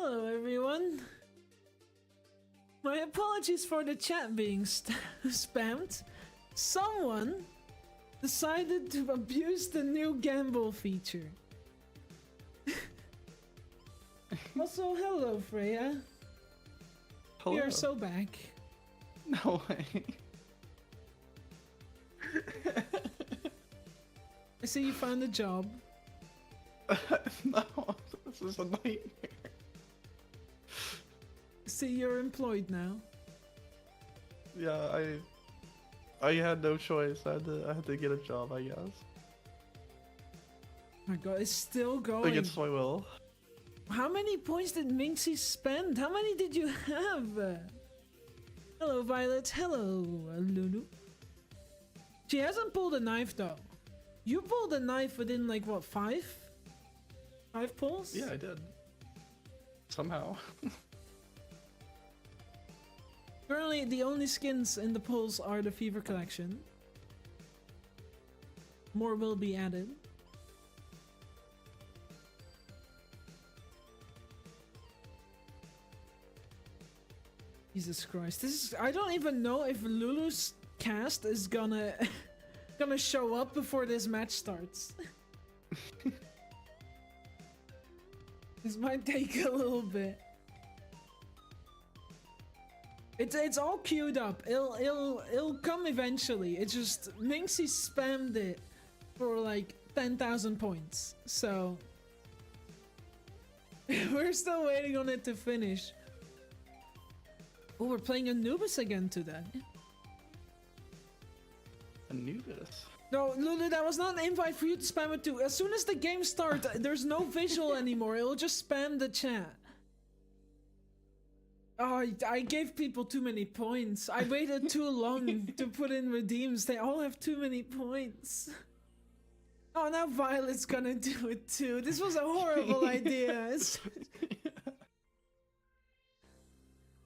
Hello everyone. My apologies for the chat being spammed. Someone decided to abuse the new gamble feature. Also, hello Freya. Hello. You're so back. No way. I see you found a job. No, this is a nightmare. See, you're employed now. Yeah, I had no choice. I had to get a job, I guess. My god, it's still going. Against my will. How many points did Minxie spend? How many did you have? Hello, Violet. Hello, Lulu. She hasn't pulled a knife, though. You pulled a knife within, like, what, 5? 5 pulls? Yeah, I did. Somehow. Currently, the only skins in the pulls are the Fever Collection. More will be added. Jesus Christ, this is— I don't even know if Lulu's cast is gonna show up before this match starts. This might take a little bit. It's all queued up. It'll come eventually. It's just Minxie spammed it for like 10,000 points. So we're still waiting on it to finish. Oh, we're playing Anubis again today. Anubis? No, Lulu, that was not an invite for you to spam it too. As soon as the game starts, there's no visual anymore. It'll just spam the chat. Oh, I gave people too many points. I waited too long to put in redeems. They all have too many points. Oh, now Violet's gonna do it too. This was a horrible idea.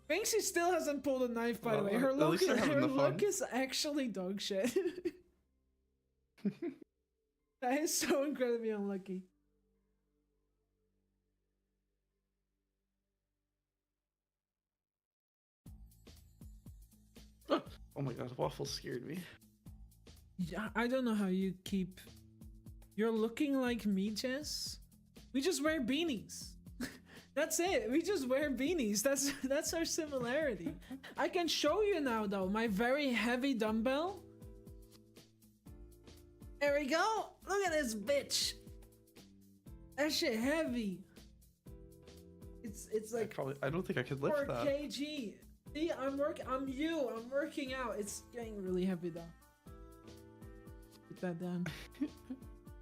Minxie still hasn't pulled a knife, by the way. Her luck is actually dog shit. That is so incredibly unlucky. Oh my god, Waffle scared me. Yeah, I don't know how you keep... You're looking like me, Jess. We just wear beanies. That's it. We just wear beanies. That's our similarity. I can show you now, though, my very heavy dumbbell. There we go. Look at this bitch. That shit heavy. It's like I don't think I could lift 4 that. kg. See, I'm working out. It's getting really heavy though. Put that down.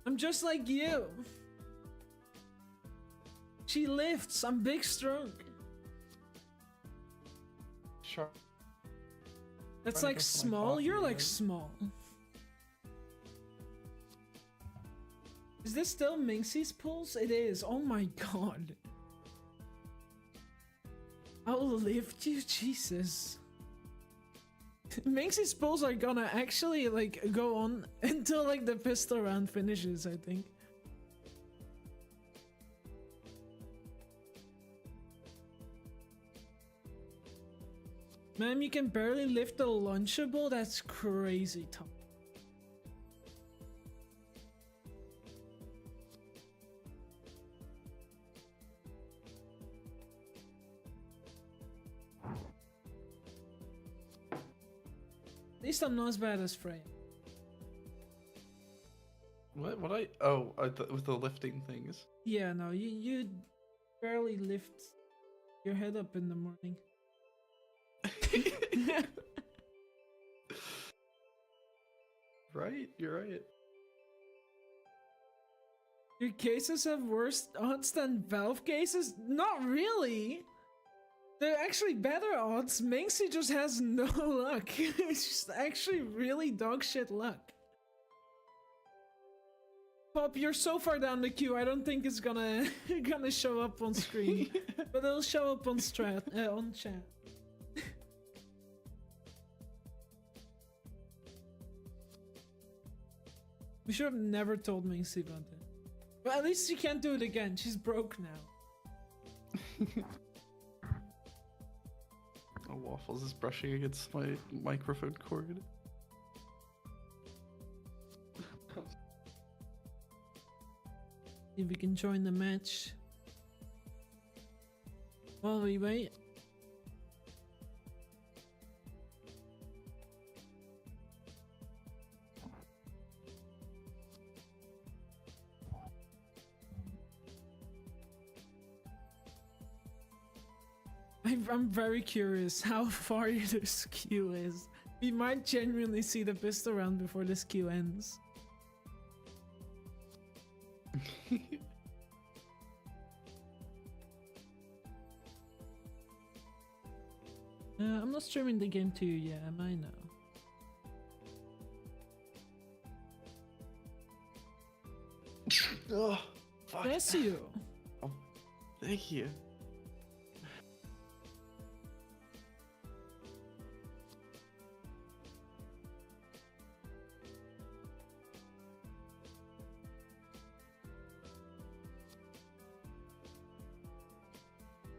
I'm just like you. She lifts. I'm big, strong. Sure. That's like small. You're like small. Is this still Minxie's pulls? It is. Oh my god. I'll lift you, Jesus. Minxie's pulls are gonna actually like go on until like the pistol round finishes, I think. Ma'am, you can barely lift the Lunchable? That's crazy tough. At least I'm not as bad as Freya. What? Oh, with the lifting things. Yeah, no, you barely lift your head up in the morning. Right? You're right. Your cases have worse odds than Valve cases? Not really! They're actually better odds. Minxie just has no luck. It's just actually really dog shit luck. Pop, you're so far down the queue, I don't think it's gonna show up on screen. But it'll show up on chat. We should have never told Minxie about it. But at least she can't do it again. She's broke now. Oh, Waffles is brushing against my microphone cord. See if we can join the match while we wait. I'm very curious how far this queue is. We might genuinely see the pistol round before this queue ends. I'm not streaming the game to you yet, am I now? Oh, fuck. Bless you. Oh, thank you.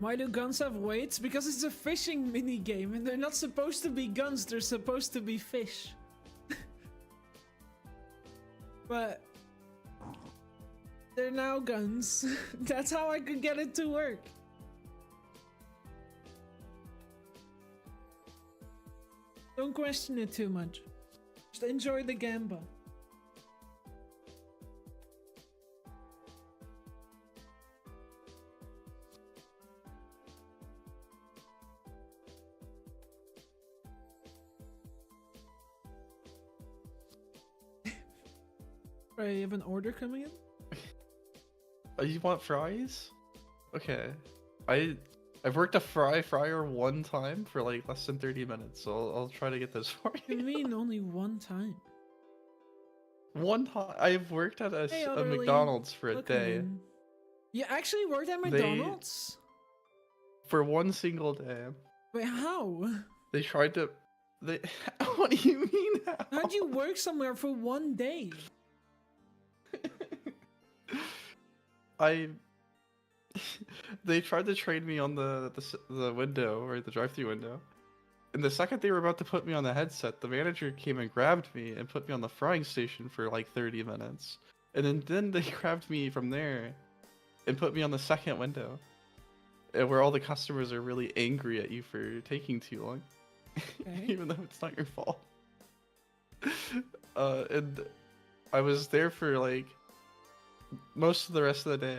Why do guns have weights? Because it's a fishing mini game and they're not supposed to be guns, they're supposed to be fish. But they're now guns. That's how I could get it to work. Don't question it too much. Just enjoy the gamba. Right, you have an order coming in? Oh, you want fries? Okay. I've worked a fryer one time for like less than 30 minutes, so I'll try to get those for you. You mean only one time? One time. I've worked at a Elderly, McDonald's for a welcome day. in. You actually worked at McDonald's? For one single day. Wait, how? They tried to... What do you mean how? How'd you work somewhere for one day? They tried to train me on the window, or the drive-thru window. And the second they were about to put me on the headset, the manager came and grabbed me and put me on the frying station for like 30 minutes. And then they grabbed me from there and put me on the second window, where all the customers are really angry at you for taking too long. Okay. Even though it's not your fault. And I was there for like most of the rest of the day.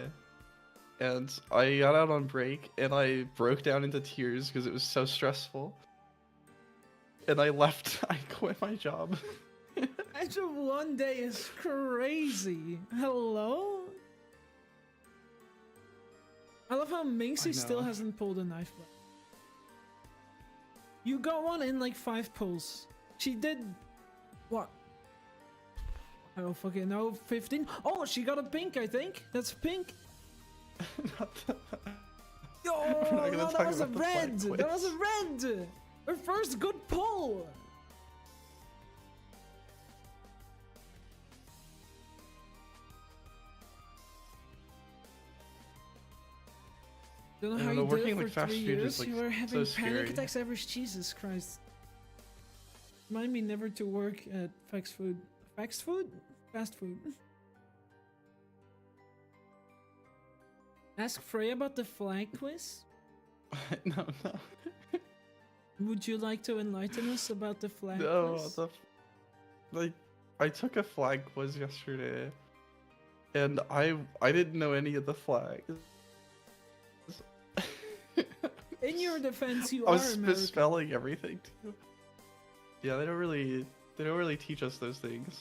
And I got out on break and I broke down into tears because it was so stressful. And I left. I quit my job. After one day is crazy. Hello? I love how Minxie still know. hasn't pulled a knife yet. You got one in like 5 pulls. She did... what? I don't fucking know. 15? Oh, she got a pink, I think. That's pink. Oh, no, that was a red! That was a red! Her first good pull! Don't know how you did it for like, 3 fast food years. is, like, You were having so panic scary. attacks every... Jesus Christ. Remind me never to work at fast food. Fast food? Fast food. Ask Freya about the flag quiz? No. Would you like to enlighten us about the flag No, quiz? I took a flag quiz yesterday, and I didn't know any of the flags. In your defense, you I are was American. misspelling everything too. Yeah, they don't really teach us those things.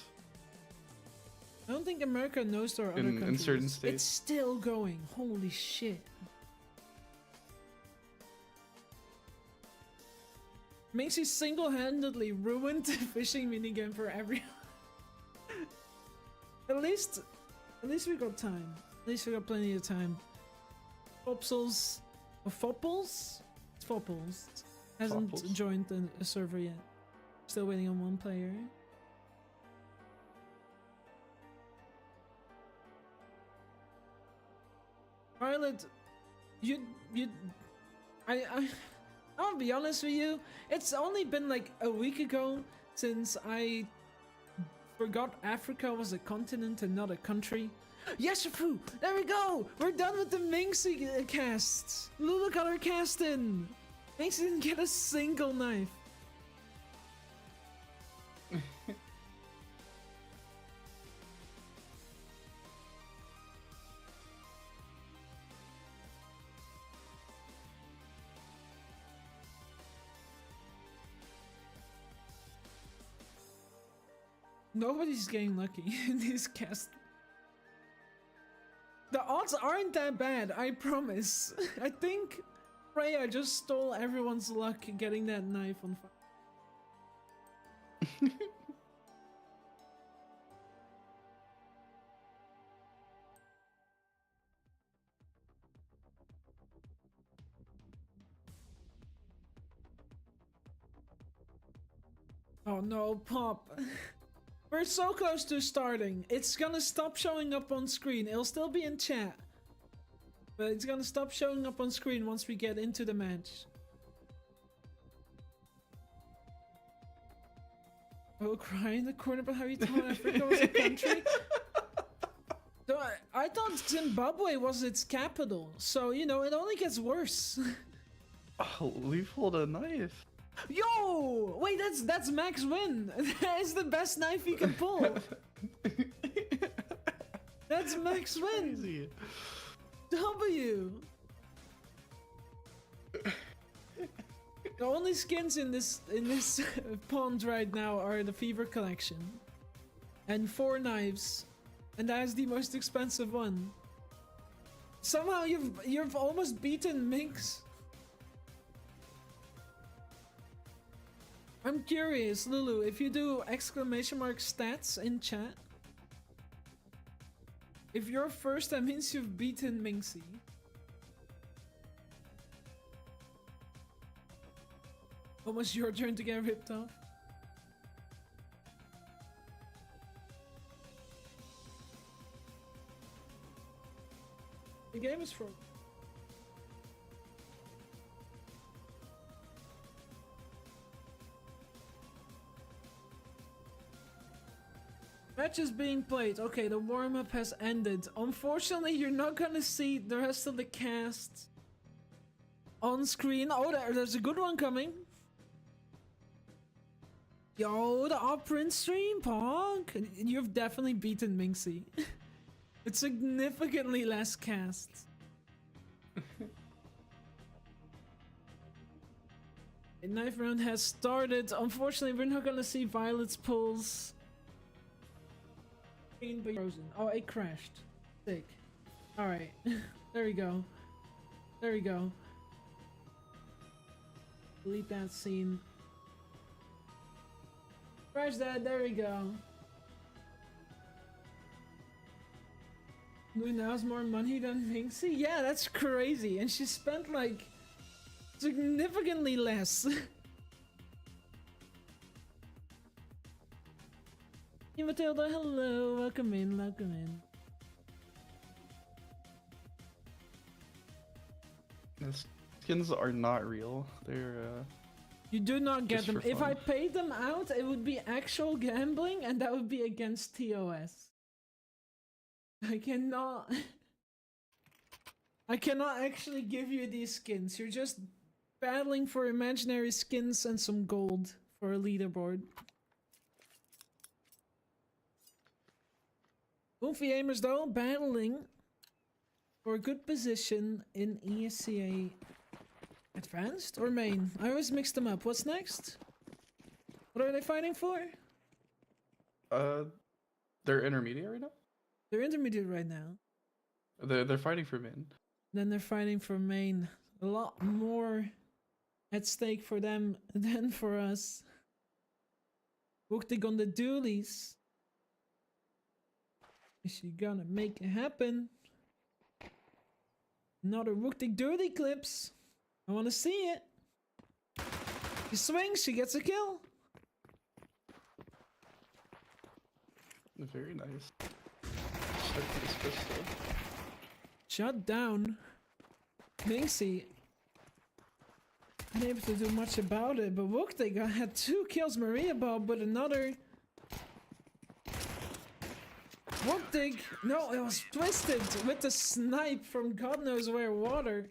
I don't think America knows there are other In countries. certain states. It's still going. Holy shit. Macy single-handedly ruined the fishing minigame for everyone. At least we got time. At least we got plenty of time. Fopsels... Fopples? It's Fopples. Hasn't Fopples. joined a server yet. Still waiting on one player. Violet, you, I'll be honest with you. It's only been like a week ago since I forgot Africa was a continent and not a country. Yes, Shafu! There we go! We're done with the Minxie casts! Lulu got her cast in! Minxie didn't get a single knife. Nobody's getting lucky in these casts. The odds aren't that bad, I promise. I think Freya just stole everyone's luck getting that knife on fire. Oh no, Pop. We're so close to starting. It's gonna stop showing up on screen. It'll still be in chat. But it's gonna stop showing up on screen once we get into the match. Oh, cry in the corner about how you thought Africa was a country? So I thought Zimbabwe was its capital. So, you know, it only gets worse. Oh, we pulled a knife. Yo! Wait, that's max win. That is the best knife you can pull. That's max win. Crazy. W. The only skins in this pond right now are the Fever Collection and 4 knives, and that is the most expensive one. Somehow you've almost beaten Minx. I'm curious, Lulu, if you do exclamation mark stats in chat, if you're first, that means you've beaten Minxie. Almost your turn to get ripped off. The game is frozen. Match is being played. Okay, the warm-up has ended. Unfortunately, you're not gonna see the rest of the cast on screen. Oh, there's a good one coming. Yo, the Opprint stream, Pog. You've definitely beaten Minxie. It's significantly less casts. A knife round has started. Unfortunately, we're not gonna see Violet's pulls. Frozen. Oh, it crashed. Sick. Alright. There we go. There we go. Delete that scene. Crash that. There we go. Luna has more money than Minxie? Yeah, that's crazy. And she spent like significantly less. Hey Matilda, hello, welcome in, welcome in. The skins are not real. They're You do not get just them. for If I fun. paid them out, it would be actual gambling, and that would be against TOS. I cannot actually give you these skins. You're just battling for imaginary skins and some gold for a leaderboard. Oomfie Aimers though, battling for a good position in ESEA Advanced or Main? I always mix them up. What's next? What are they fighting for? They're intermediate right now. They're intermediate right now. They're fighting for min. Then they're fighting for Main. A lot more at stake for them than for us. Wooktig on the dualies. Is she gonna make it happen? Another Wooktig dirty clips. I wanna see it. She swings, she gets a kill. Very nice. Shut this pistol. Shut down. Minxie unable to do much about it, but Wooktig had 2 kills. Maria Bob with another. Wooktig, no, it was twisted with the snipe from God knows where water.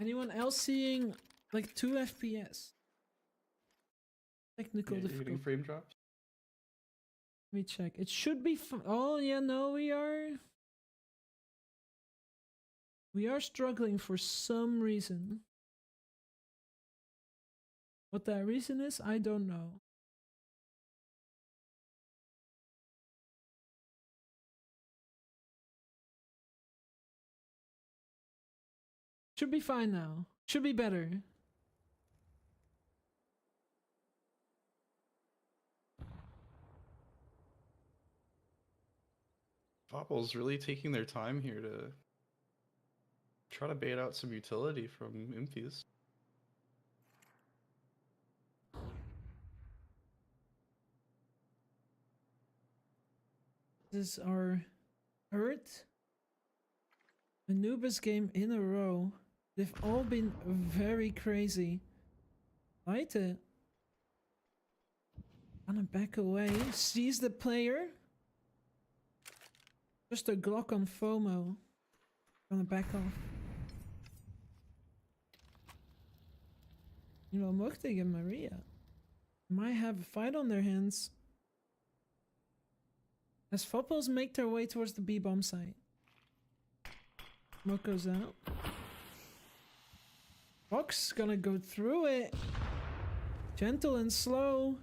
Anyone else seeing like 2 FPS? Technical Yeah, you're getting difficulty. frame drops. Let me check. It should be. Oh yeah, no, we are. We are struggling for some reason. What that reason is, I don't know. Should be fine now. Should be better. Fopple's really taking their time here to try to bait out some utility from Oomfies. This is our 3rd Anubis game in a row. They've all been very crazy. Lighte gonna back away. Sees the player. Just a Glock on FOMO. Gonna back off. You know, Muktig and Maria might have a fight on their hands as Fopples make their way towards the B-bomb site. Smoke goes out. Fox gonna go through it. Gentle and slow.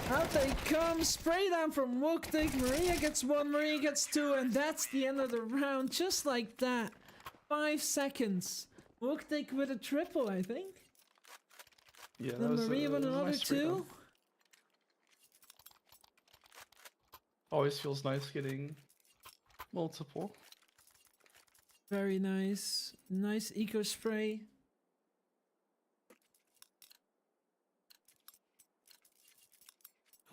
Out they come. Spray down from Wooktig. Maria gets 1, Maria gets 2, and that's the end of the round. Just like that. 5 seconds. Wooktig with a triple, I think. Yeah, Then Maria with another nice spray 2. down. Always feels nice getting multiple. Very nice. Nice eco spray.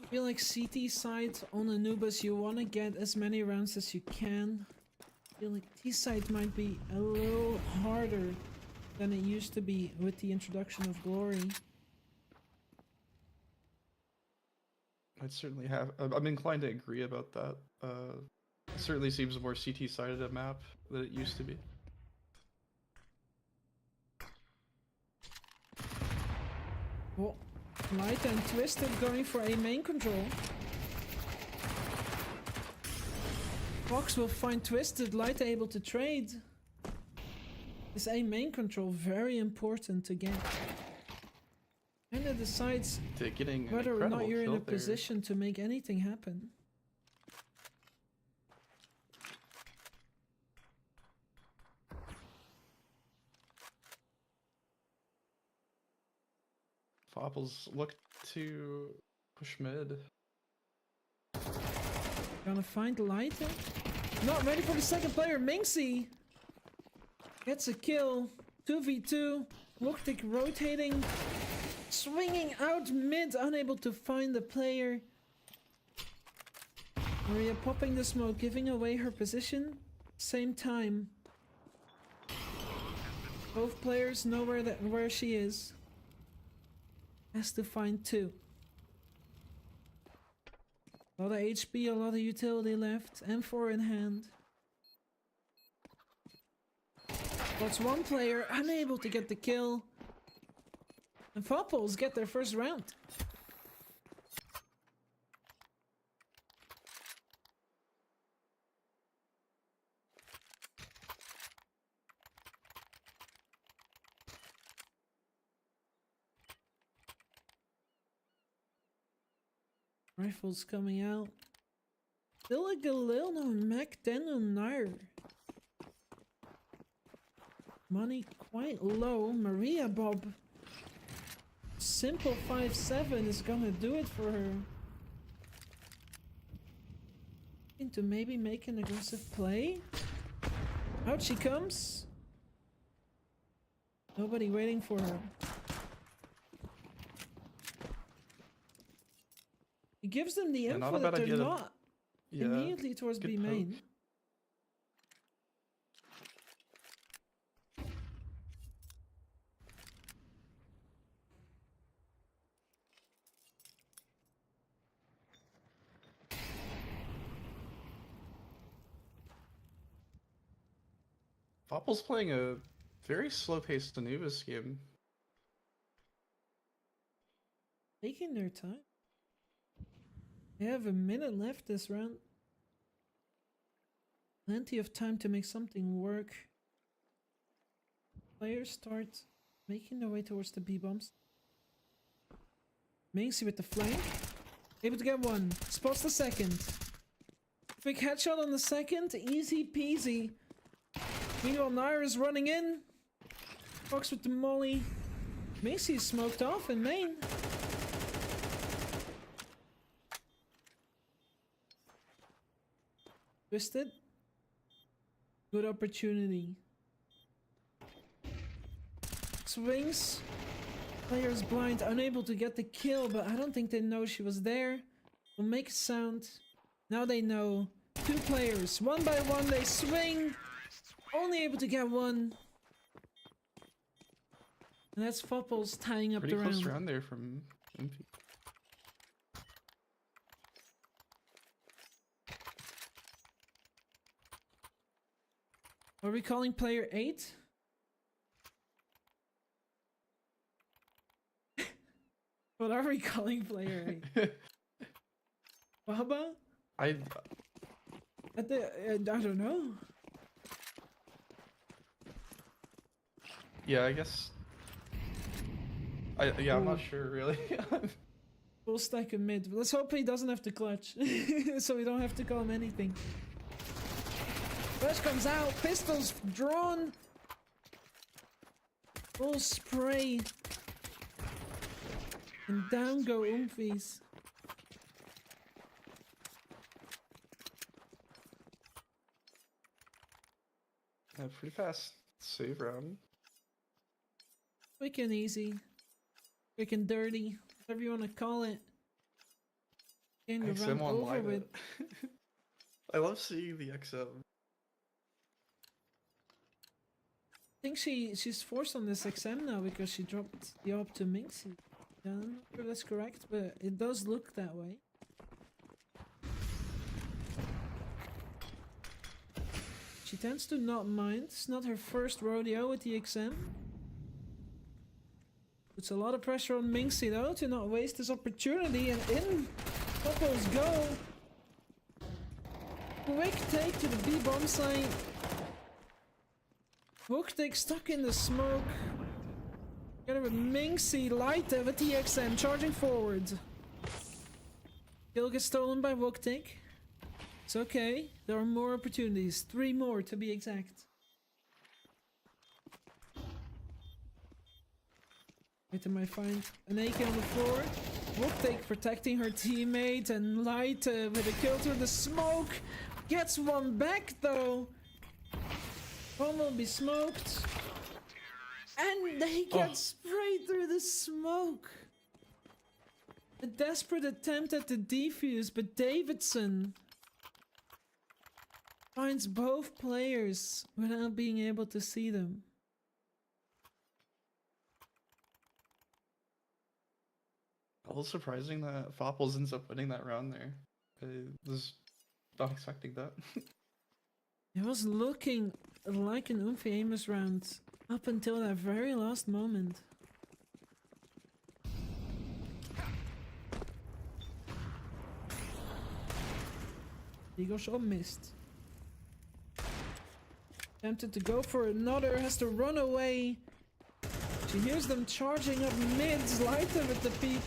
I feel like CT side on Anubis, you want to get as many rounds as you can. I feel like T side might be a little harder than it used to be with the introduction of Glory. I'd certainly have. I'm inclined to agree about that. It certainly seems more CT-sided a map than it used to be. Oh, Light and Twisted going for a main control. Fox will find Twisted, Light able to trade. This A main control very important to get. And it decides whether or not you're in a position to make anything happen. Fopples look to push mid. Gonna find Lighter. Not ready for the second player. Minxie gets a kill. 2v2. Wooktig rotating. Swinging out mid. Unable to find the player. Maria popping the smoke. Giving away her position. Same time. Both players know where she is. Has to find 2. A lot of HP, a lot of utility left. M4 in hand. That's one player unable to get the kill. And Fopples get their first round. Rifles coming out. Still a Galil and Mac 10 on Nair. Money quite low. Maria Bob. Simple 5-7 is gonna do it for her. Into maybe make an aggressive play. Out she comes. Nobody waiting for her. It gives them the info that they're not Yeah. immediately towards good B poke. main. Fopple's playing a very slow-paced Anubis game. Taking their time. They have a minute left this round. Plenty of time to make something work. Players start making their way towards the B-bombs. Minxie with the flank. Able to get one. Spots the second. Quick headshot on the second. Easy peasy. Meanwhile, Nair is running in. Fox with the molly. Minxie is smoked off in main. Twisted. Good opportunity. Swings. Player's blind, unable to get the kill, but I don't think they know she was there. Will make a sound. Now they know. Two players, one by one, they swing. Only able to get one. And that's Fopples tying up Pretty the close round. round there from Oomfie. Are we calling player 8? What are we calling player 8? Baba? I I don't know. yeah, I guess. Yeah, I'm not Ooh. sure really. Full stack of mid. Let's hope he doesn't have to clutch. So we don't have to call him anything. Flash comes out. Pistols drawn. Full spray. And down go Oomfies. Pretty fast save round. Quick and easy. Quick and dirty. Whatever you want to call it. Getting the round XM over online. with. I love seeing the XM. I think she's forced on this XM now because she dropped the op to Minxie. Yeah, I'm not sure if that's correct, but it does look that way. She tends to not mind. It's not her first rodeo with the XM. Puts a lot of pressure on Minxie though to not waste this opportunity, and in Fopples go. Quick take to the B bomb site. Hook take stuck in the smoke. Together with Minxie, Lighter with the XM charging forward. Kill gets stolen by Woktik. It's okay. There are more opportunities. 3 more to be exact. Later might find an AK on the floor. Woktik protecting her teammate, and Light with a kill through the smoke. Gets one back though. One will be smoked. And they get sprayed through the smoke. A desperate attempt at the defuse, but Davidson finds both players without being able to see them. A little surprising that Fopples ends up winning that round there. I was not expecting that. It was looking like an Oomfie Aimers round up until that very last moment. Eagle shot missed. Tempted to go for another, has to run away. She hears them charging up mids, Lighter with the peak.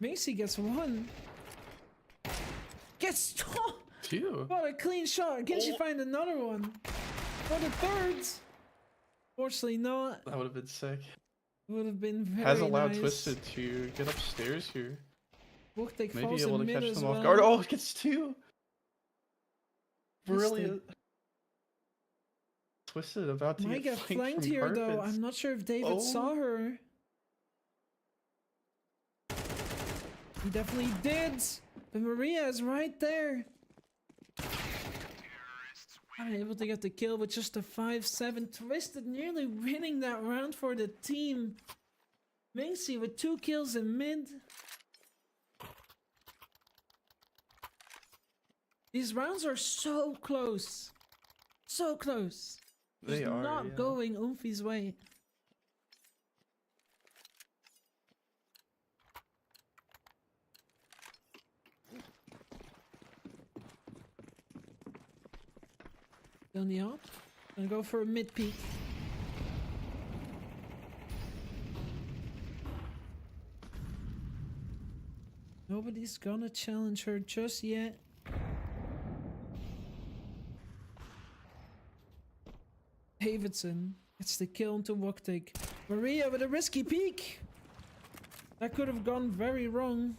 Macy gets one. Gets Two. what a clean shot. Can she find another one? For the third? Fortunately not. That would have been sick. Would have been very Has allowed nice. Twisted to get upstairs here. Woktik Maybe falls able in to mid catch as them well. off guard. Oh, it gets 2! Twisted. Brilliant. Twisted about to Might get flanked flanked from here though. carpets. I'm not sure if David Oh. saw her. He definitely did. But Maria is right there. I'm able to get the kill with just a 5-7. Twisted nearly winning that round for the team. Minxie with 2 kills in mid. These rounds are so close. So close. They Just are not going Oomfie's way. Down the op. Gonna go for a mid peek. Nobody's gonna challenge her just yet. Davidson gets the kill onto Woktik. Maria with a risky peek. That could have gone very wrong.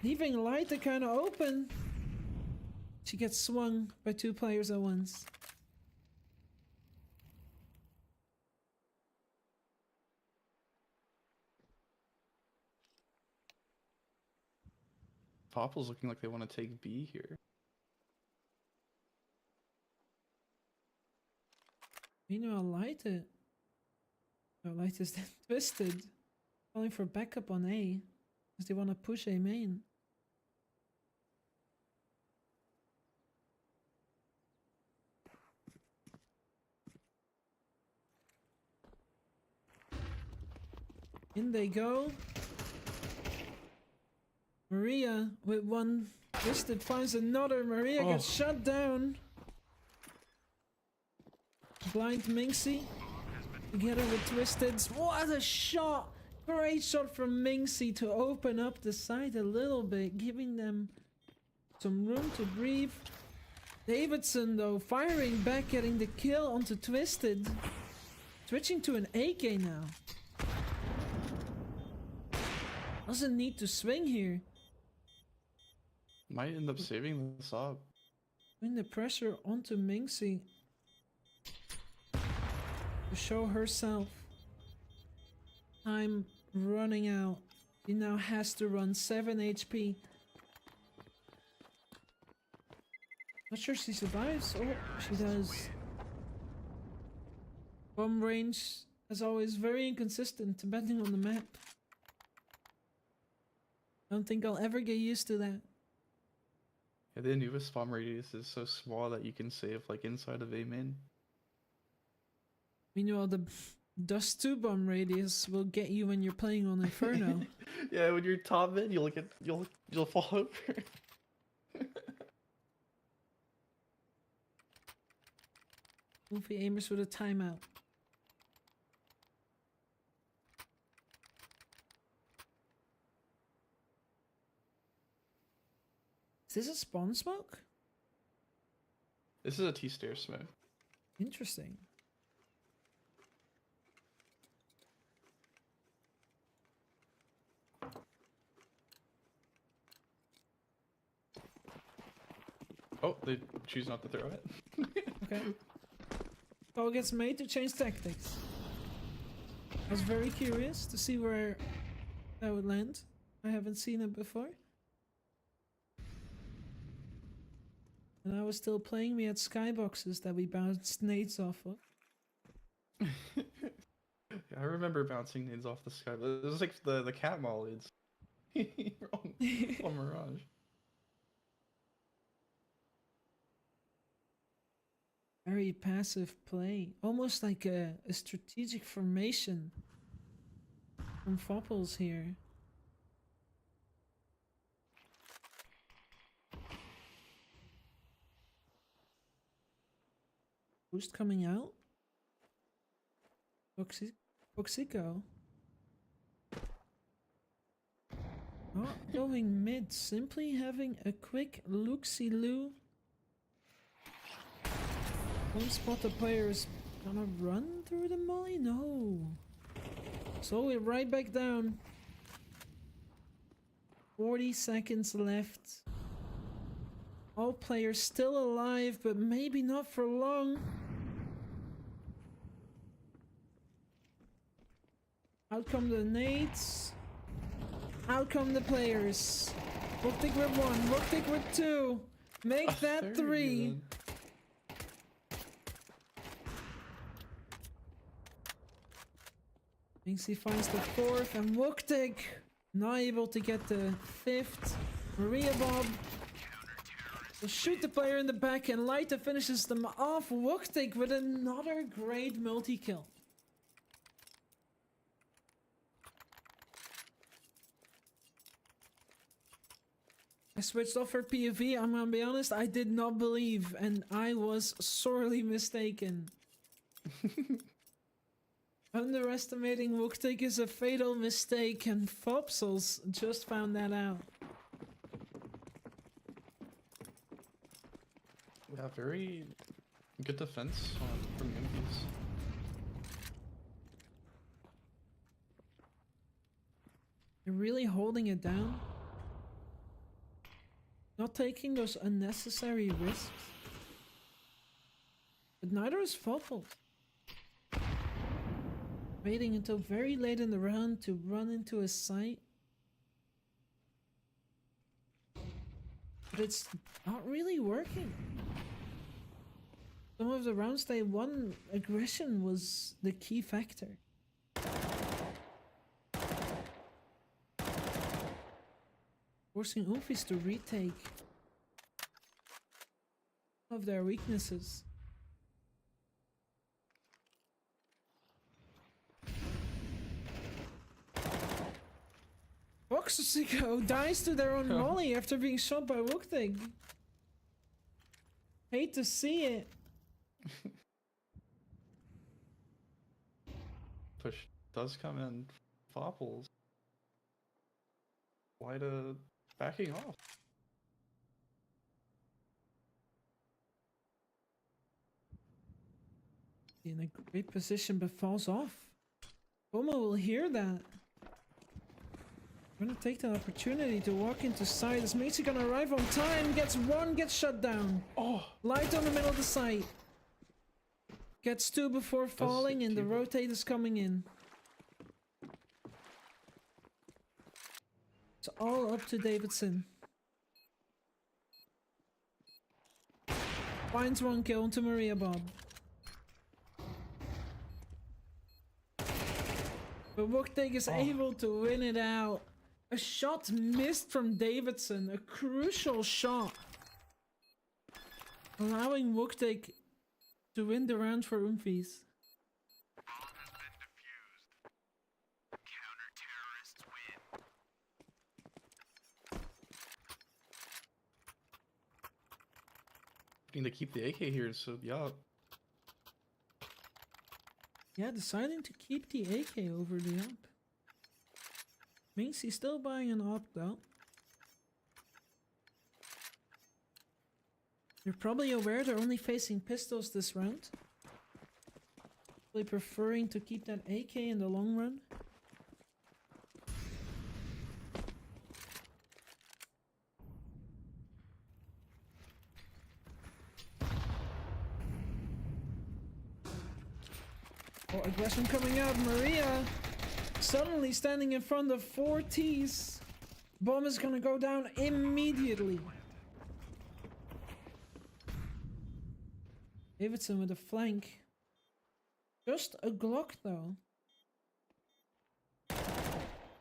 Leaving Lyta kind of open. She gets swung by 2 players at once. Popple's looking like they want to take B here. Meanwhile, Lyta. Oh, Lyta's then twisted. Calling for backup on A. Because they want to push A main. In they go. Maria with 1 twisted finds another. Maria gets shut down. Blind Minxie together with Twisted. What a shot! Great shot from Minxie to open up the side a little bit, giving them some room to breathe. Davidson though firing back, getting the kill onto Twisted. Switching to an AK now. Doesn't need to swing here. Might end up saving this up. Putting the pressure onto Minxie to show herself. Time running out. She now has to run 7 HP. Not sure she survives. Oh, she does. Bomb range, as always, very inconsistent depending on the map. I don't think I'll ever get used to that. Yeah, the newest bomb radius is so small that you can save like inside of a main. Meanwhile, the Dust 2 bomb radius will get you when you're playing on Inferno. Yeah, when you're top mid, you'll fall over. Oomfie Aimers with a timeout. Is this a spawn smoke? This is a T-stair smoke. Interesting. Oh, they choose not to throw it. Okay. Call gets made to change tactics. I was very curious to see where that would land. I haven't seen it before. And I was still playing, we had skyboxes that we bounced nades off of. Yeah, I remember bouncing nades off the sky, but it was like the cat mollies on Mirage. Very passive play. Almost like a strategic formation from Fopples here. Boost coming out. Boxico. Not going mid, simply having a quick look-see-loo. One spot the player is gonna run through the molly? No. So we're right back down. 40 seconds left. All players still alive, but maybe not for long. Out come the nades. Out come the players. Wooktig with 1, Wooktig with 2. Make that 3. Then. Minxie finds the 4th, and Wooktig not able to get the 5th. Maria Bob will shoot the player in the back, and Leita finishes them off. Wooktig with another great multi-kill. I switched off for POV. I'm gonna be honest, I did not believe, and I was sorely mistaken. Underestimating Wooktig is a fatal mistake, and Fopsels just found that out. Yeah, very good defense from Oomfies. They're really holding it down. Not taking those unnecessary risks. But neither is Fopsels. Waiting until very late in the round to run into a site. But it's not really working. Some of the rounds they won, aggression was the key factor. Forcing Oomfies to retake of their weaknesses. Boxosico dies to their own molly after being shot by Wooktig. Hate to see it. Push does come in. Fopples. Leita backing off. In a great position but falls off. Boma will hear that. Gonna take that opportunity to walk into site. Is Macy gonna arrive on time? Gets 1, gets shut down. Oh! Light on the middle of the site. Gets 2 before falling, and the rotate is coming in. It's all up to Davidson. Finds 1 kill into Maria Bob. But Wooktig is able to win it out. A shot missed from Davidson. A crucial shot. Allowing Wooktig to win the round for Oomfies. Need to keep the AK here, so yeah. Yeah, deciding to keep the AK over the op. Means he's still buying an op though. You're probably aware they're only facing pistols this round. Probably preferring to keep that AK in the long run. Oh, aggression coming out. Maria suddenly standing in front of 4 Ts. Bomb is gonna go down immediately. Davidson with a flank. Just a Glock though.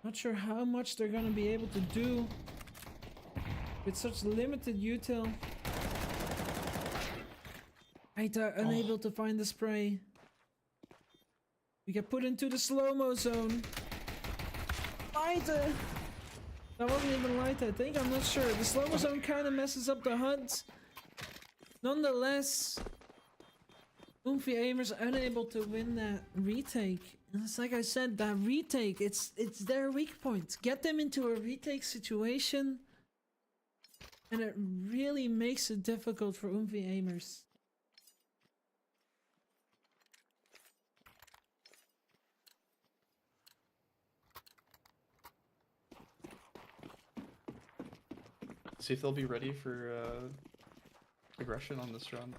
Not sure how much they're gonna be able to do with such limited util. Aita unable to find the spray. We get put into the slow-mo zone. Leita! That wasn't even Leita, I think. I'm not sure. The slow-mo zone kind of messes up the HUD. Nonetheless, Oomfie Aimers unable to win that retake. And it's like I said, that retake, it's their weak point. Get them into a retake situation, and it really makes it difficult for Oomfie Aimers. See if they'll be ready for aggression on this round.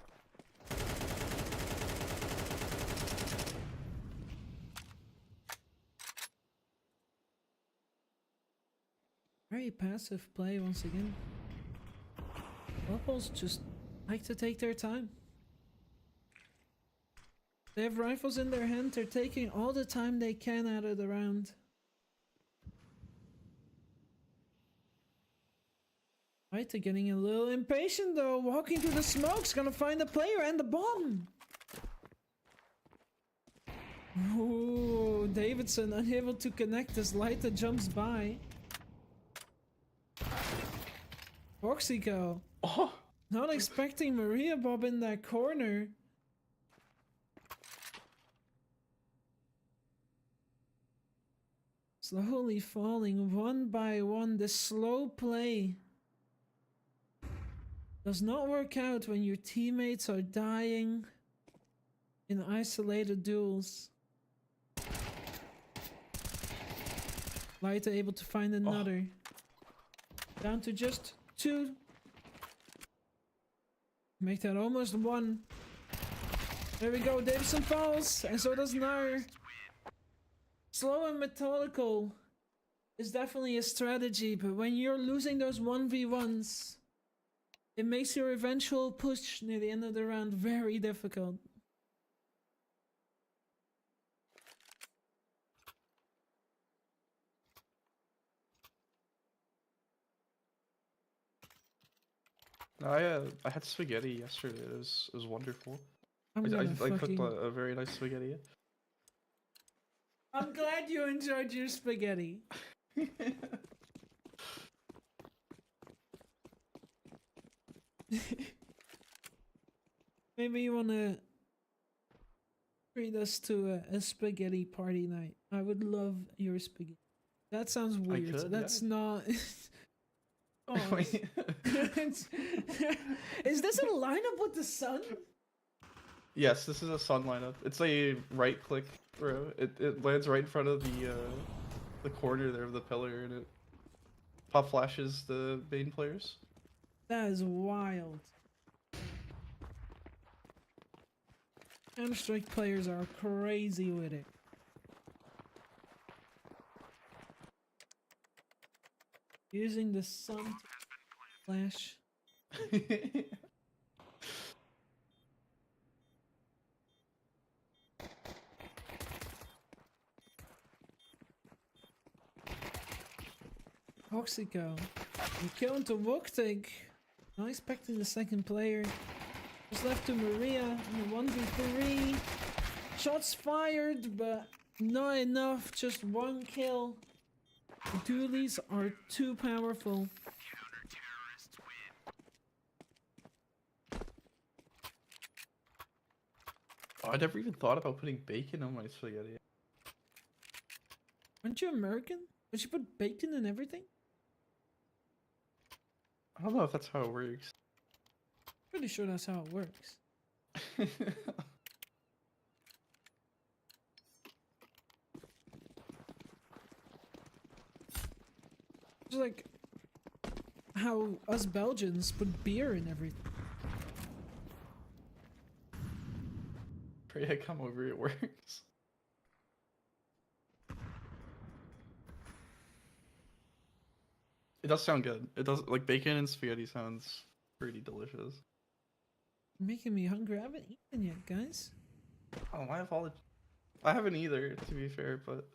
Very passive play once again. Locals just like to take their time. They have rifles in their hand, they're taking all the time they can out of the round. Right, they're getting a little impatient though. Walking through the smoke's gonna find the player and the bomb. Ooh, Davidson unable to connect as Leiter jumps by. Foxico. Oh! Not expecting Maria Bob in that corner. Slowly falling one by one. The slow play does not work out when your teammates are dying in isolated duels. Leiter able to find another. Down to just 2. Make that almost 1. There we go, Davidson falls, and so does Nair. Slow and methodical is definitely a strategy, but when you're losing those 1v1s, it makes your eventual push near the end of the round very difficult. I had spaghetti yesterday. It was wonderful. I'm I gonna cooked fucking... a very nice spaghetti. I'm glad you enjoyed your spaghetti. Maybe you wanna treat us to a spaghetti party night. I would love your spaghetti. That sounds weird. could, That's yeah. not... Oh. Wait. Is this a lineup with the sun? Yes, this is a sun lineup. It's a right click throw. It lands right in front of the corner there of the pillar, and it pop flashes the main players. That is wild. Counter-Strike players are crazy with it. Using the sun to flash. Foxico. You kill into Woktig. Not expecting the second player. Just left to Maria in the 1v3. Shots fired, but not enough. Just 1 kill. The dualies are too powerful. Oh, I never even thought about putting bacon on my spaghetti. Aren't you American? Would you put bacon in everything? I don't know if that's how it works. Pretty sure that's how it works. It's like how us Belgians put beer in everything. Freya, come over, it works. It does sound good. It does, like, bacon and spaghetti sounds pretty delicious. You're making me hungry. I haven't eaten yet, guys. Oh, my apologies. I haven't either, to be fair, but...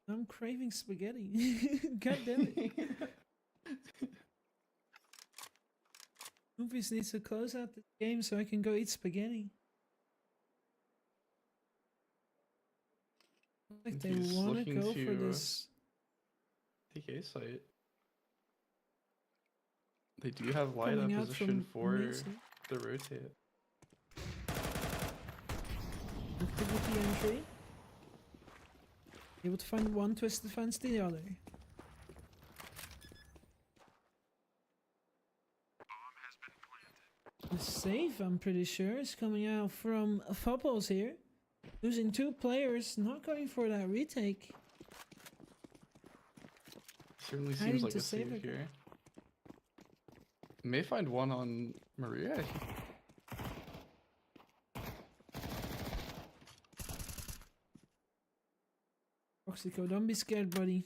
I'm craving spaghetti. God damn it. Oomfie needs to close out the game so I can go eat spaghetti. Like they He's want to looking go for to this. TK site. They do have light up Coming out position from for Mason. the rotate. Activity entry. Able to find one twisted fence to the other. The save, I'm pretty sure, is coming out from F0plZ here. Losing 2 players, not going for that retake. Certainly Hiding seems like to a save save it. here. May find one on Maria. Oxico, don't be scared, buddy.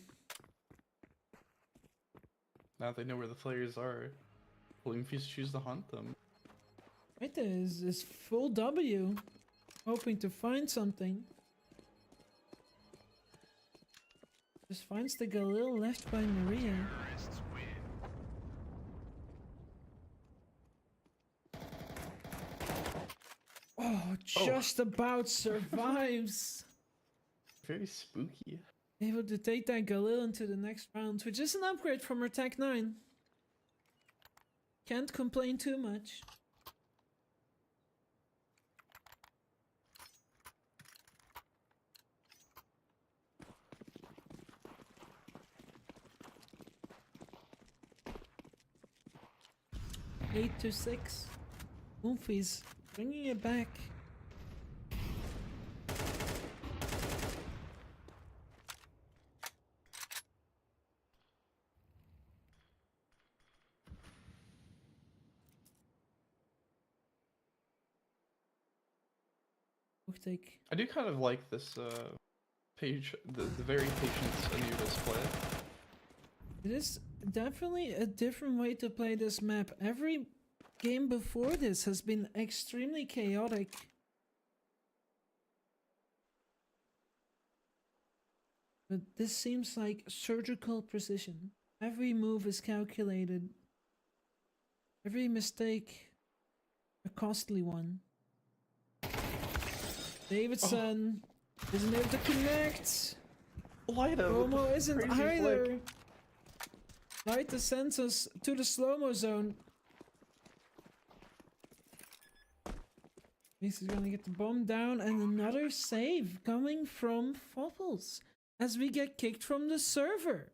Now they know where the players are. Will Oomfies choose to hunt them? Right there is full W. Hoping to find something. Just finds the Galil left by Maria. Oh, just about survives. Very spooky. Able to take that Galil into the next round, which is an upgrade from her Tech 9. Can't complain too much. Eight to 6. Oomfie's bringing it back. Take. I do kind of like this page, the very patient Anubis play. It is definitely a different way to play this map. Every game before this has been extremely chaotic. But this seems like surgical precision. Every move is calculated. Every mistake, a costly one. Davidson isn't able to connect. Lida, Romo isn't crazy either. flick. Lida sends us to the slow-mo zone. He's gonna get the bomb down, and another save coming from Fopples as we get kicked from the server.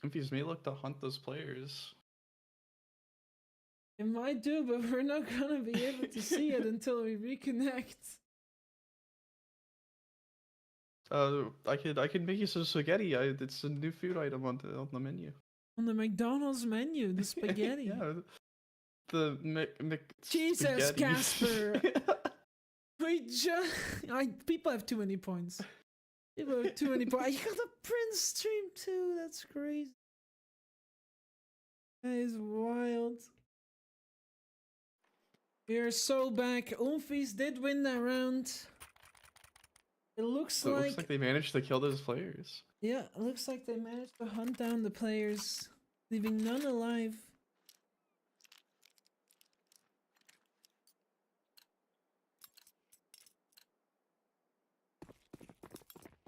Oomfies may look to hunt those players. It might do, but we're not gonna be able to see it until we reconnect. I could make you some spaghetti. It's a new food item on the menu. On the McDonald's menu, the spaghetti. Yeah, the Mc Jesus, spaghetti. Casper! People have too many points. People have too many points. You got a Prince stream too. That's crazy. That is wild. We are so back. Oomfies did win that round. It looks So it looks like they managed to kill those players. Yeah, it looks like they managed to hunt down the players, leaving none alive.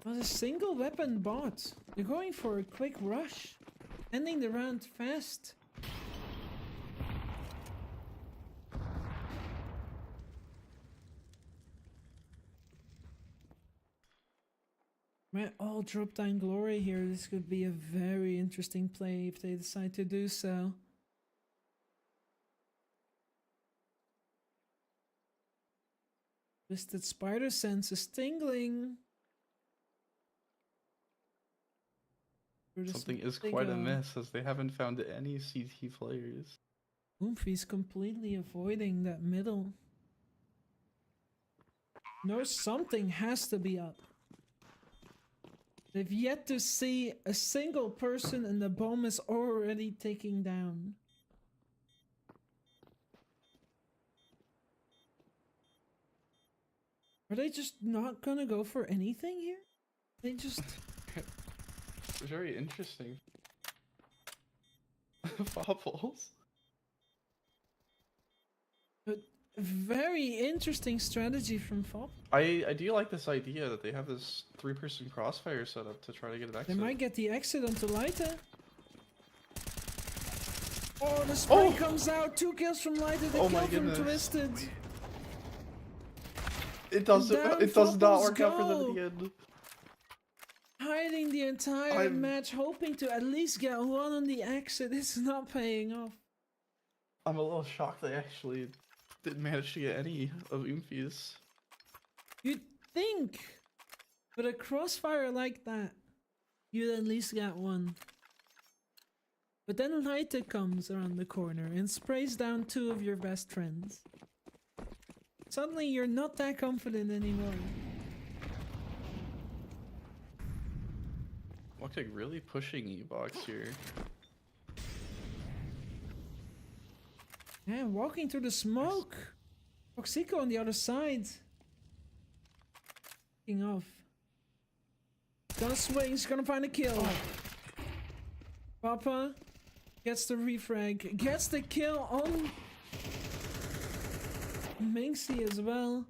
Not a single weapon bought. They're going for a quick rush, ending the round fast. Might all drop down glory here. This could be a very interesting play if they decide to do so. Twisted spider sense is tingling. Something is quite amiss as they haven't found any CT players. Oomfie's completely avoiding that middle. No, something has to be up. They've yet to see a single person and the bomb is already taking down. Are they just not gonna go for anything here? They just... It's very interesting. Fopples. But very interesting strategy from Fop. I do like this idea that they have this 3-person crossfire set up to try to get an exit. They might get the exit onto Lyta. Oh, the spray comes out. 2 kills from Lyta. The kill from Twisted. It does not work out for them at the end. Hiding the entire match, hoping to at least get one on the exit. It's not paying off. I'm a little shocked they actually didn't manage to get any of Oomfie's. You'd think, but a crossfire like that, you'd at least get one. But then Lyta comes around the corner and sprays down 2 of your best friends. Suddenly you're not that confident anymore. Fucking really pushing E-Box here. Yeah, walking through the smoke. Foxico on the other side. King off. Gonna swing, he's gonna find a kill. Oh. Papa gets the refrag, gets the kill on Minxie as well.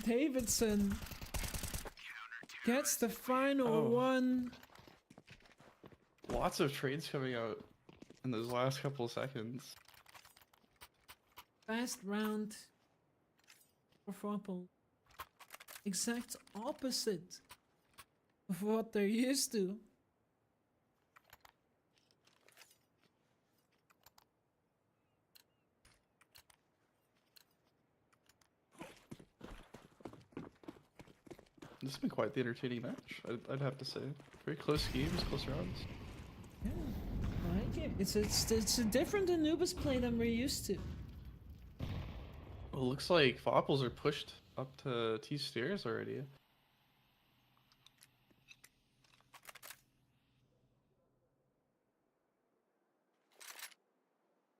Davidson gets the final one. Lots of trades coming out in those last couple of seconds. Fast round for Fopple. Exact opposite of what they're used to. This has been quite the entertaining match, I'd have to say. Very close games, close rounds. Yeah, I like it. It's a different Anubis play than we're used to. Well, it looks like Fopples are pushed up to T stairs already.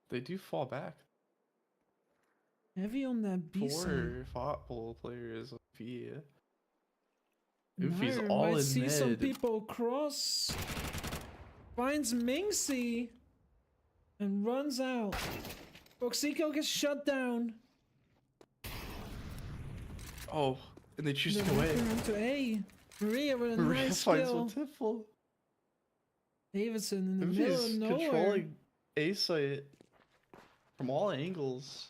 They do fall back. Heavy on that B side. 4 Fopple players. Oofie's Nair all might in see mid. some people cross. Finds Minxie and runs out. Foxico gets shut down. Oh, and they choose to They're go A. running to A. Maria with a Maria nice finds kill. Tiffle. Davidson in the middle of Oofie's nowhere. controlling A site from all angles.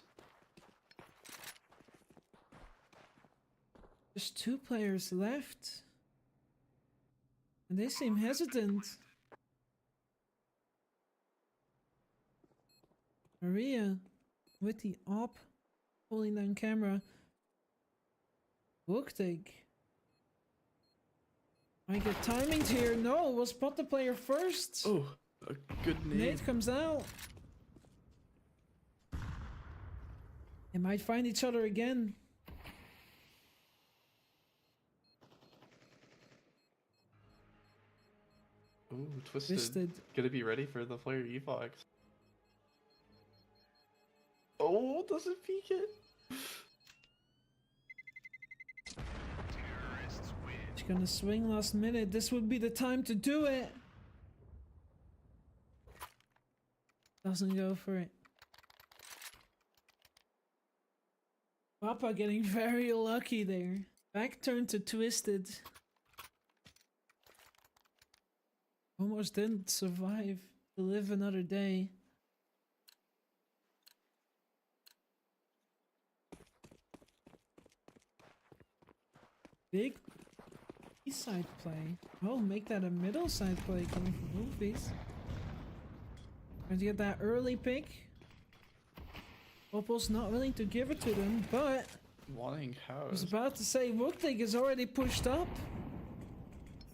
There's 2 players left. And they seem hesitant. Maria with the op, pulling down camera. Booktig. I get timing here. No, we'll spot the player first. Oh, a good name. Nate comes out. They might find each other again. Ooh, twisted. Gonna be ready for the player Evox. Oh, doesn't peek it. She's gonna swing last minute. This would be the time to do it. Doesn't go for it. Papa getting very lucky there. Back turn to Twisted. Almost didn't survive to live another day. Big east side play. Oh, make that a middle side play coming from Oomfies. Trying to get that early pick. Opal's not willing to give it to them, but Wanting I was house. about to say Wooktig is already pushed up.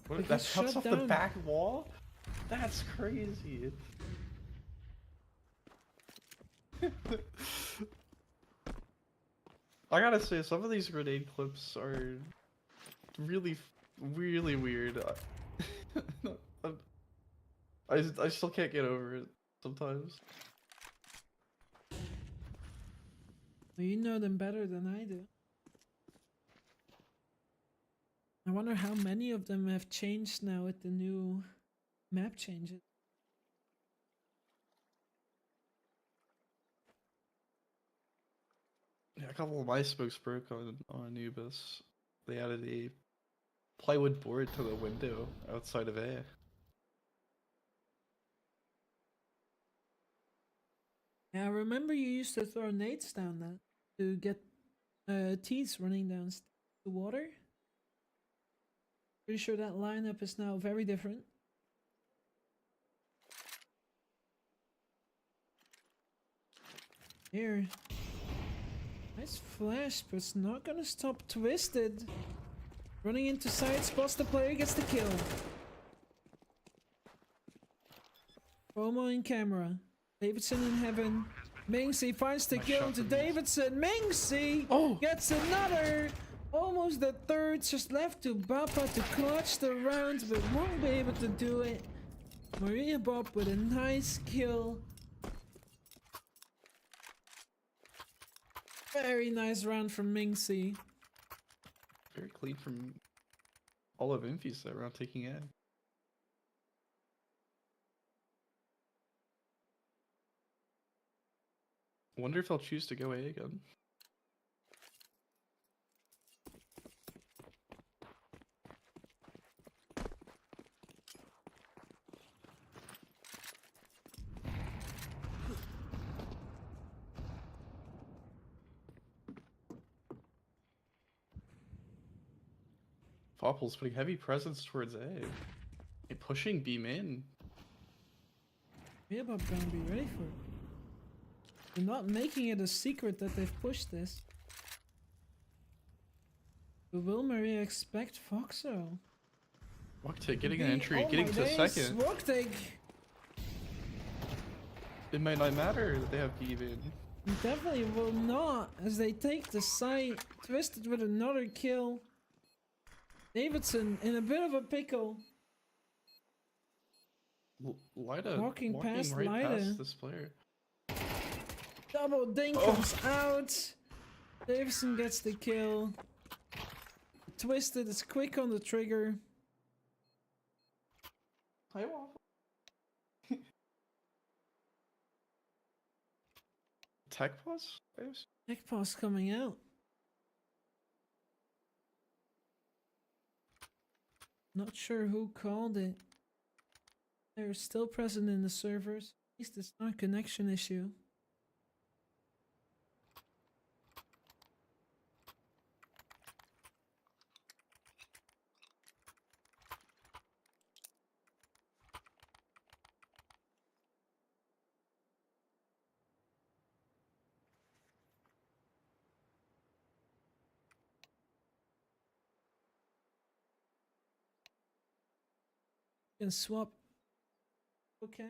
What? It That gets cuts shut off the down. back wall? That's crazy. I gotta say, some of these grenade clips are really, really weird. I still can't get over it sometimes. Well, you know them better than I do. I wonder how many of them have changed now with the new map changes. Yeah, a couple of my smokes broke on Anubis. They added a plywood board to the window outside of A. Yeah, I remember you used to throw nades down that to get teeth running down the water. Pretty sure that lineup is now very different. Here. Nice flash, but it's not gonna stop Twisted. Running into side spots, the player gets the kill. FOMO in camera. Davidson in heaven. Minxie finds the Nice kill shot to from Minxie. Davidson. Minxie Oh! gets another. Almost the third, just left to Bappa to clutch the rounds, but won't be able to do it. Maria Bob with a nice kill. Very nice round from Minxie. Very clean from all of Oomfie's that round taking it. Wonder if they'll choose to go A again. Fopple's putting heavy presence towards A. And pushing B main. Maria Bob gonna be ready for it. They're not making it a secret that they've pushed this. But will Maria expect Foxo? Woktig getting an entry, getting to second. Woktig! It might not matter that they have B main. Definitely will not, as they take the site. Twisted with another kill. Davidson in a bit of a pickle. Lida Walking past right Lida. past this player. Double ding comes out. Davison gets the kill. Twisted is quick on the trigger. Hi, Waffle. Tech pause? Tech pass coming out. Not sure who called it. They're still present in the servers. At least it's not a connection issue. Can swap. Okay.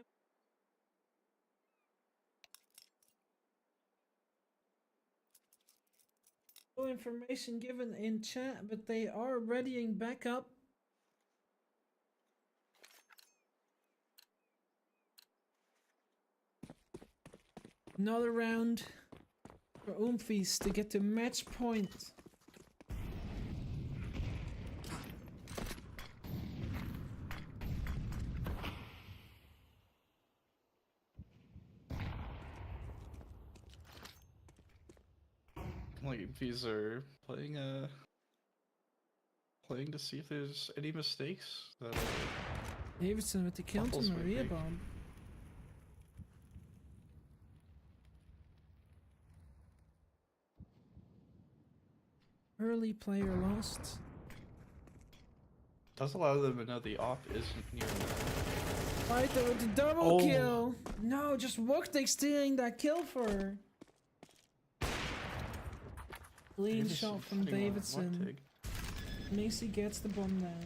No information given in chat, but they are readying back up. Another round for Oomfies to get to match point. Like Oomfies are playing to see if there's any mistakes that Davidson with the kill to Fopples might Maria make. Bomb. Early player lost. does allow them to know the op isn't near them. Right there with the double kill. No, just Woktig stealing that kill for her. Clean shot from Davidson. Macy gets the bomb down.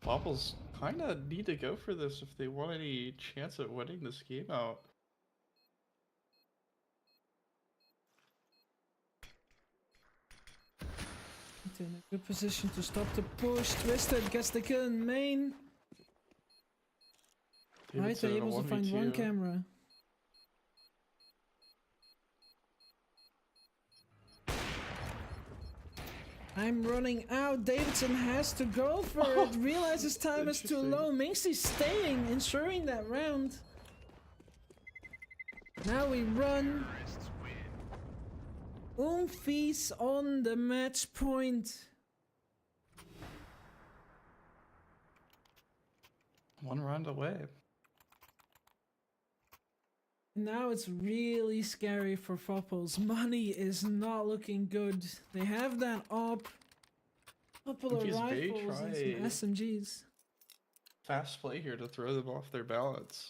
Fopples kind of need to go for this if they want any chance at winning this game out. In a good position to stop the push. Twisted gets the kill in main. Right, they're able to find one camera. I'm running out. Davidson has to go for it. Realizes time is too low. Minxie's staying, ensuring that round. Now we run. Oomfies on the match point. One round away. Now it's really scary for Fopples. Money is not looking good. They have that op. Couple of rifles and some SMGs. Fast play here to throw them off their balance.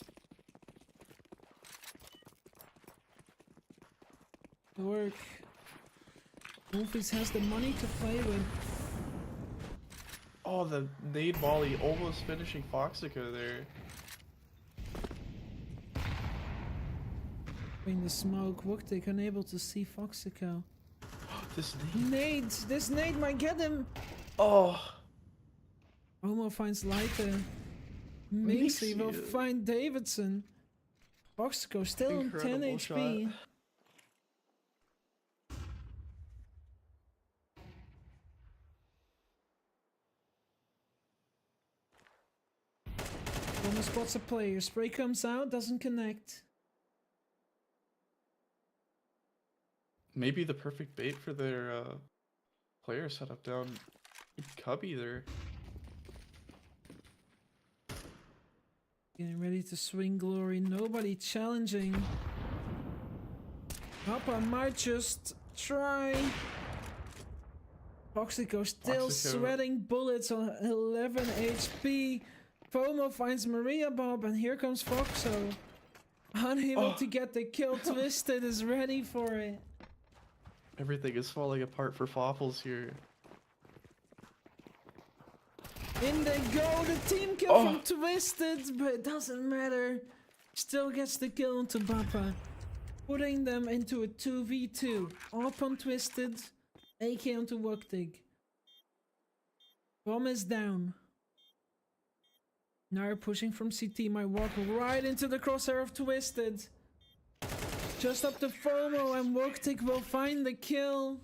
Good work. Oomfies has the money to play with. Oh, the nade volley almost finishing Foxico there. In the smoke, Wooktik unable to see Foxico. This This nade might get him. Oh. Homo finds Leiter. Minxie will find Davidson. Foxico still on 10 HP. Homo spots a player. Spray comes out, doesn't connect. Maybe the perfect bait for their player setup down Cubby there. Getting ready to swing glory. Nobody challenging. Papa might just try. Foxico still sweating bullets on 11 HP. FOMO finds Maria Bob, and here comes Foxo. Unable to get the kill. Twisted is ready for it. Everything is falling apart for Foffles here. In they go, the team kill from Twisted, but it doesn't matter. Still gets the kill onto Papa, putting them into a 2v2. Up on Twisted, AK onto Wooktik. Bomb is down. Now pushing from CT, might walk right into the crosshair of Twisted. Just up to FOMO, and Wooktik will find the kill.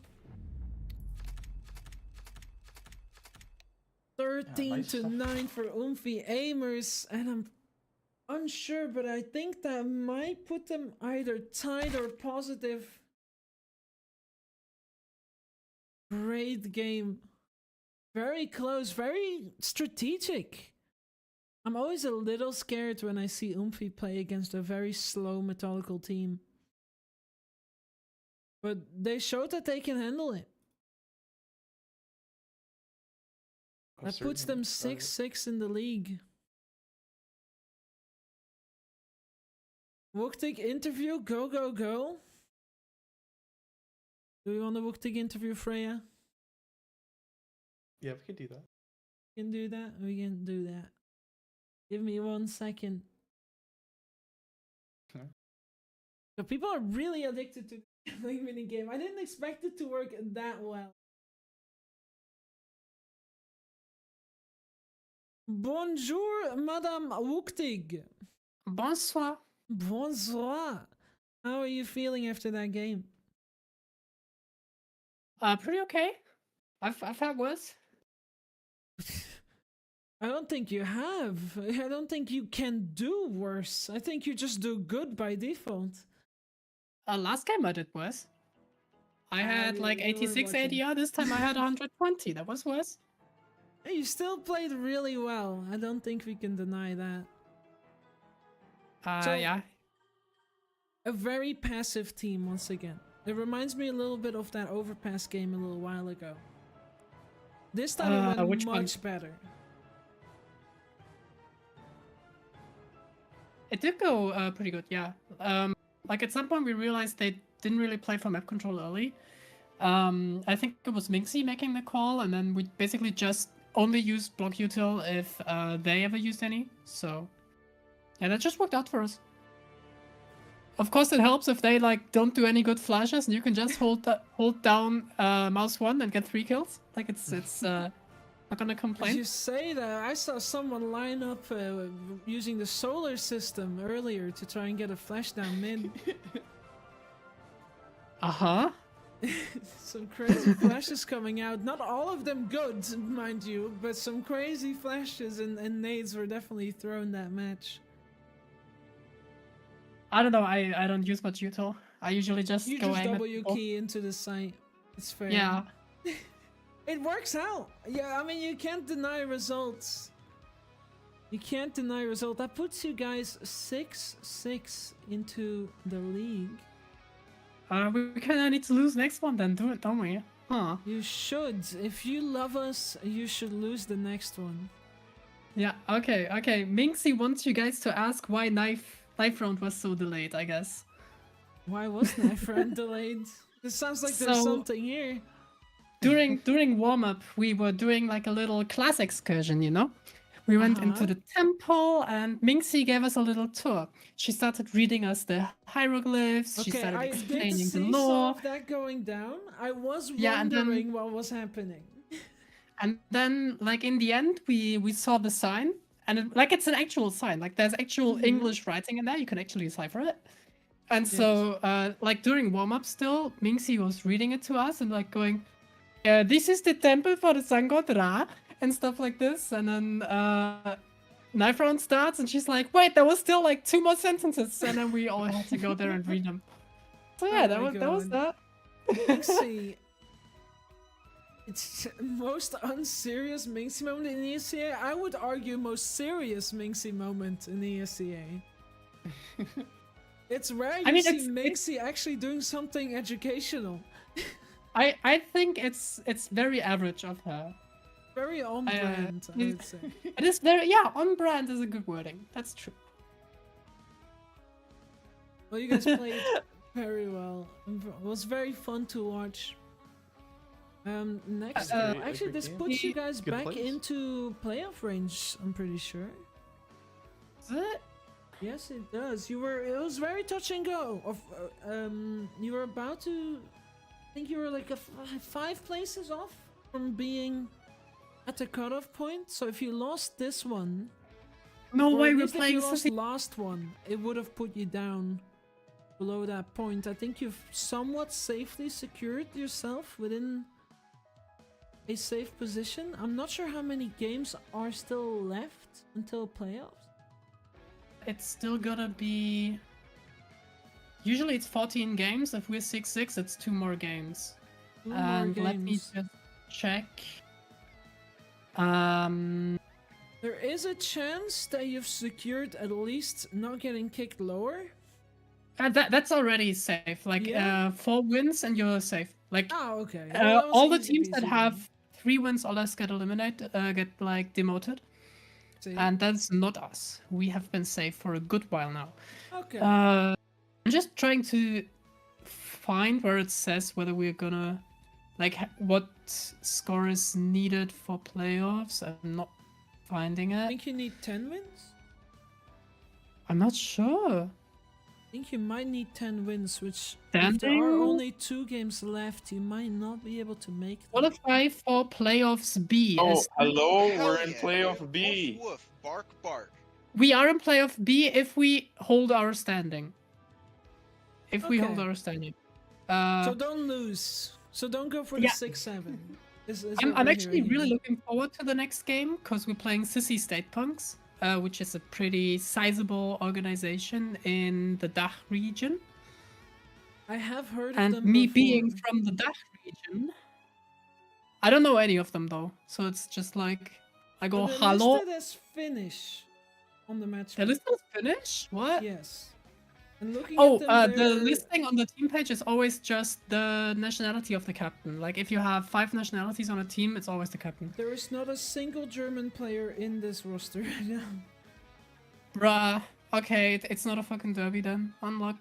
13 to 9 for Oomfie Aimers, and I'm unsure, but I think that might put them either tied or positive. Great game. Very close, very strategic. I'm always a little scared when I see Oomfie play against a very slow methodical team. But they showed that they can handle it. That puts them 6-6 in the league. Wooktik interview, go, go, go. Do we want a Wooktik interview, Freya? Yeah, we can do that. We can do that? We can do that. Give me 1 second. Okay. So people are really addicted to the minigame. I didn't expect it to work that well. Bonjour, Madame Wooktik. Bonsoir. Bonsoir. How are you feeling after that game? Pretty okay. I've had worse. I don't think you have. I don't think you can do worse. I think you just do good by default. Last game I did worse. I had like 86 ADR. This time I had 120. That was worse. You still played really well. I don't think we can deny that. Yeah. A very passive team once again. It reminds me a little bit of that Overpass game a little while ago. This time it went much better. It did go pretty good, yeah. Like at some point we realized they didn't really play for map control early. I think it was Minxie making the call, and then we basically just only used block util if they ever used any. So yeah, that just worked out for us. Of course, it helps if they like don't do any good flashes, and you can just hold down mouse 1 and get 3 kills. Like it's not gonna complain. As you say that, I saw someone line up using the solar system earlier to try and get a flash down mid. Some crazy flashes coming out. Not all of them good, mind you, but some crazy flashes and nades were definitely thrown that match. I don't know, I don't use much util. I usually just you go just aim W key into the site. It's fair. Yeah. It works out. Yeah, I mean, you can't deny results. You can't deny result. That puts you guys 6-6 into the league. We kinda need to lose next one then, don't we? Huh. You should. If you love us, you should lose the next one. Yeah, okay. Minxie wants you guys to ask why knife round was so delayed, I guess. Why was knife round delayed? This sounds like there's something Here. During warm-up, we were doing like a little class excursion, you know? We went into Uh-huh. the temple, and Minxie gave us a little tour. She started reading us the hieroglyphs. She Okay, started I did explaining the see some lore. of that going down. I was Yeah, and then wondering what was happening. like in the end, we saw the sign, and like it's an actual sign. Like there's actual Mhm. English writing in there. You can actually decipher it. And Yes. so, like during warm up, still Minxie was reading it to us and like going, "This is the temple for the sun god Ra," and stuff like this. And then knife round starts, and she's like, "Wait, there was still like 2 more sentences," and then we all had to go there and read them. So yeah, Oh that my was God. that. Minxie. It's most unserious Minxie moment in ESEA. I would argue most serious Minxie moment in ESEA. It's rare you mean, see it's- Minxie actually doing something educational. I think it's very average of her. Very on brand, I would say. It is very, yeah, on brand is a good wording. That's true. Well, you guys played very well. It was very fun to watch. Next, That's great, actually, great this game. puts you guys Good back place. into playoff range. I'm pretty sure. Is it? Yes, it does. You were. It was very touch and go. You were about to. I think you were like 5 places off from being at the cutoff point. So if you lost this one, No or way, at we're least if playing you lost Sissy. last one, it would have put you down below that point. I think you've somewhat safely secured yourself within a safe position. I'm not sure how many games are still left until playoffs. It's still gonna be. Usually it's 14 games. If we're 6-6, it's 2 more games. 2 more And let me games. just check. There is a chance that you've secured at least not getting kicked lower. That's already safe. Like Yeah. 4 wins and you're safe. Like Oh, okay. Well, that was all the easy teams that peasy have 3 wins or less get eliminated, get like demoted, then. See? and that's not us. We have been safe for a good while now. Okay. I'm just trying to find where it says whether we're gonna, like, what score is needed for playoffs. I'm not finding I it. think you need 10 wins. I'm not sure. I think you might need 10 wins, which if there are Standing? only 2 games left, you might not be able to make them. Qualify for playoffs B. Oh, is- hello, Hell we're in yeah. playoff B. Woof, woof, bark, bark. We are in playoff B if we hold our standing. If we hold Okay. our standing. So don't lose. So don't go for the Yeah. 6-7. I'm actually really looking forward to the next game because we're playing Sissy State Punks, which is a pretty sizable organization in the DACH region. I have heard of And them me before. being from the DACH region, I don't know any of them though. So it's just like I go, They're hello. listed as Finnish on the match. The list is Finnish? What? Yes. And looking Oh, at them, the they're- listing on the team page is always just the nationality of the captain. Like if you have 5 nationalities on a team, it's always the captain. There is not a single German player in this roster right now. Bruh. Okay, it's not a fucking derby then. Unluck.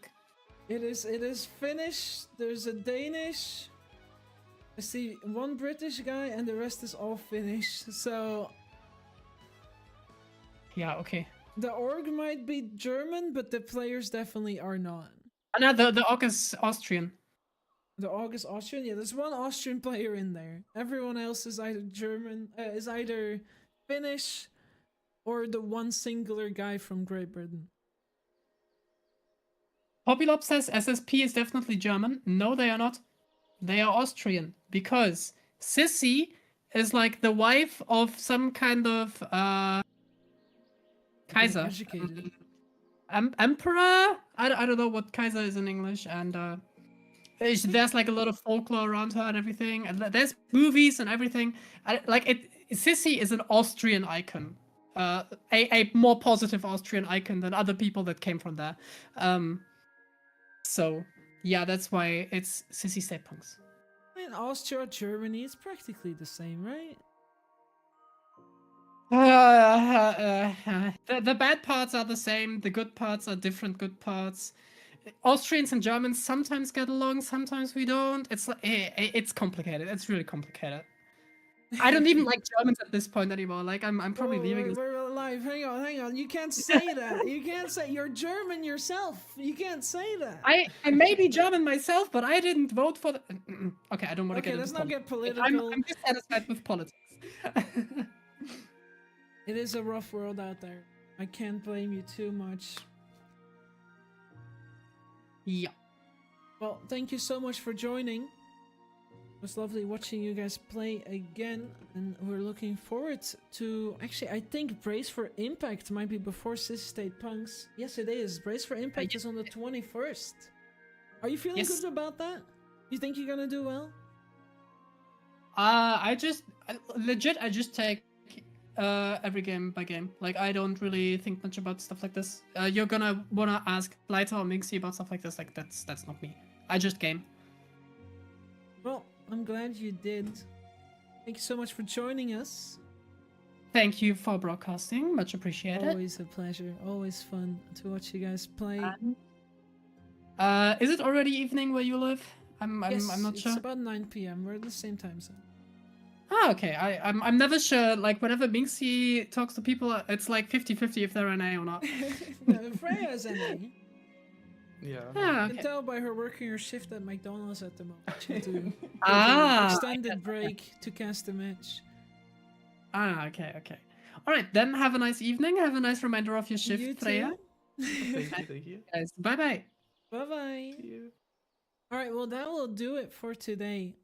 It is Finnish, there's a Danish, I see 1 British guy, and the rest is all Finnish. So Yeah, okay. the org might be German, but the players definitely are not. No, the orc is Austrian. The org is Austrian. Yeah, there's 1 Austrian player in there. Everyone else is either German, is either Finnish, or the 1 singular guy from Great Britain. Poppylop says SSP is definitely German. No, they are not. They are Austrian because Sissy is like the wife of some kind of Being Kaiser. educated. Emperor? I don't know what Kaiser is in English, and there's like a lot of folklore around her and everything, and there's movies and everything. Sissy is an Austrian icon, a more positive Austrian icon than other people that came from there. So yeah, that's why it's Sissy State Punks. In Austria, Germany, it's practically the same, right? The bad parts are the same. The good parts are different good parts. Austrians and Germans sometimes get along, sometimes we don't. It's complicated. It's really complicated. I don't even like Germans at this point anymore. Like I'm probably leaving. We're life. Hang on. You can't say that. You can't say you're German yourself. You can't say that. I may be German myself, but I didn't vote for the. Okay, I don't want to Okay, get let's into not get politics. political. I'm dissatisfied with politics. It is a rough world out there. I can't blame you too much. Yeah. Well, thank you so much for joining. It was lovely watching you guys play again, and we're looking forward to... Actually, I think Brace for Impact might be before Sissy State Punks. Yes, it is. Brace for Impact is on the 21st. Are you feeling good about that? You think you're gonna do well? I just take every game by game. Like, I don't really think much about stuff like this. You're gonna wanna ask Lighter or Minxie about stuff like this. Like, that's not me. I just game. Well, I'm glad you did. Thank you so much for joining us. Thank you for broadcasting. Much appreciated. Always a pleasure. Always fun to watch you guys play. Is it already evening where you live? I'm not sure. It's about 9 p.m. We're at the same time zone. Ah, okay. I'm never sure. Like, whenever Minxie talks to people, it's like 50-50 if they're NA or not. No, Freya is NA. Yeah. Ah, I okay. can tell by her working her shift at McDonald's at the moment. She had to extended break to cast a match. Ah, okay. All right, then have a nice evening. Have a nice reminder of your shift, You Freya. too. Thank you. Guys, bye-bye. Bye-bye. See you. Alright, well that will do it for today.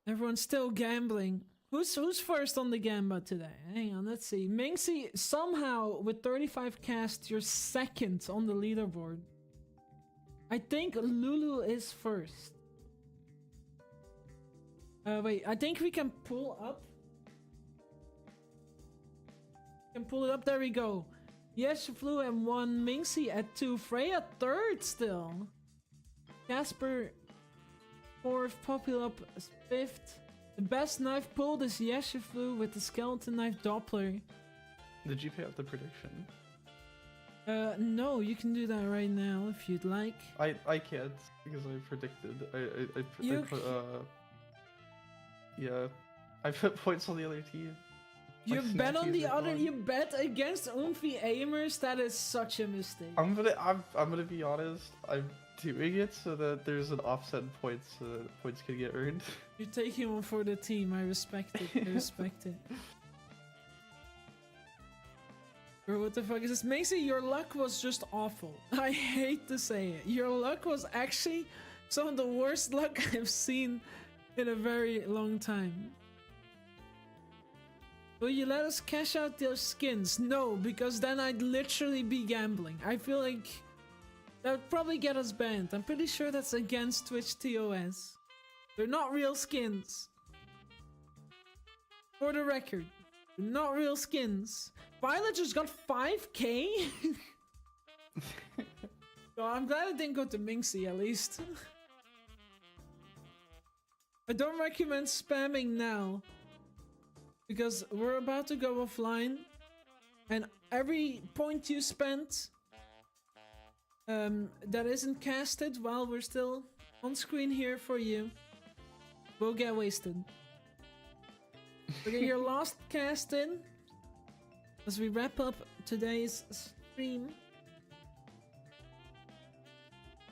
Everyone's still gambling. Who's first on the gamba today? Hang on, let's see. Minxie, somehow, with 35 casts, you're second on the leaderboard. I think Lulu is first. Wait, I think we can pull up. Can pull it up, there we go. Yes, Flew at 1, Minxie at 2, Freya third still. Casper 4th, Populop 5th. The best knife pulled is Yeshiflu with the skeleton knife Doppler. Did you pay out the prediction? No, you can do that right now if you'd like. I can't because I predicted. I put yeah, I put points on the other team. You My bet on snackies the are other. gone. You bet against Oomfie Aimers. That is such a mistake. I'm gonna be honest. I'm doing it so that there's an offset in points so that points can get earned. You're taking one for the team. I respect it. I respect it. Bro, what the fuck is this? Macy, your luck was just awful. I hate to say it. Your luck was actually some of the worst luck I've seen in a very long time. Will you let us cash out those skins? No, because then I'd literally be gambling. I feel like that would probably get us banned. I'm pretty sure that's against Twitch TOS. They're not real skins. For the record, they're not real skins. Violet just got 5k? Oh, I'm glad I didn't go to Minxie at least. I don't recommend spamming now. Because we're about to go offline. And every point you spent that isn't casted while we're still on screen here for you will get wasted. So get your last cast in as we wrap up today's stream.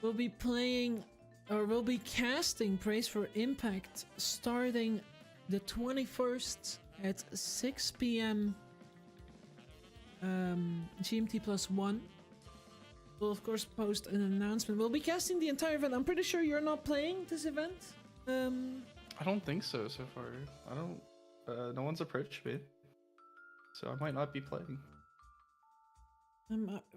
We'll be playing, or we'll be casting Praise for Impact starting the 21st at 6 p.m. GMT +1. We'll of course post an announcement. We'll be casting the entire event. I'm pretty sure you're not playing this event. I don't think so far. I don't. No one's approached me, so I might not be playing.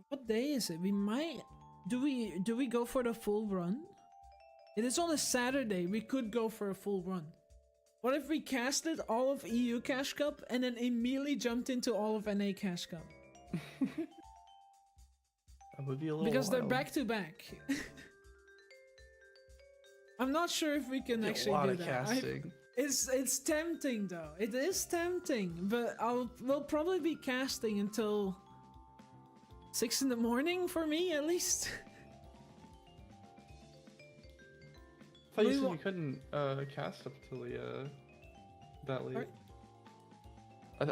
What day is it? We might. Do we go for the full run? It is on a Saturday. We could go for a full run. What if we casted all of EU Cash Cup and then immediately jumped into all of NA Cash Cup? That would be a little Because they're wild. back to back. I'm not sure if we can actually do that. Casting. It's tempting though. It is tempting, but we'll probably be casting until 6 in the morning for me at least. I thought you We said wa- you couldn't cast up till that late. Right.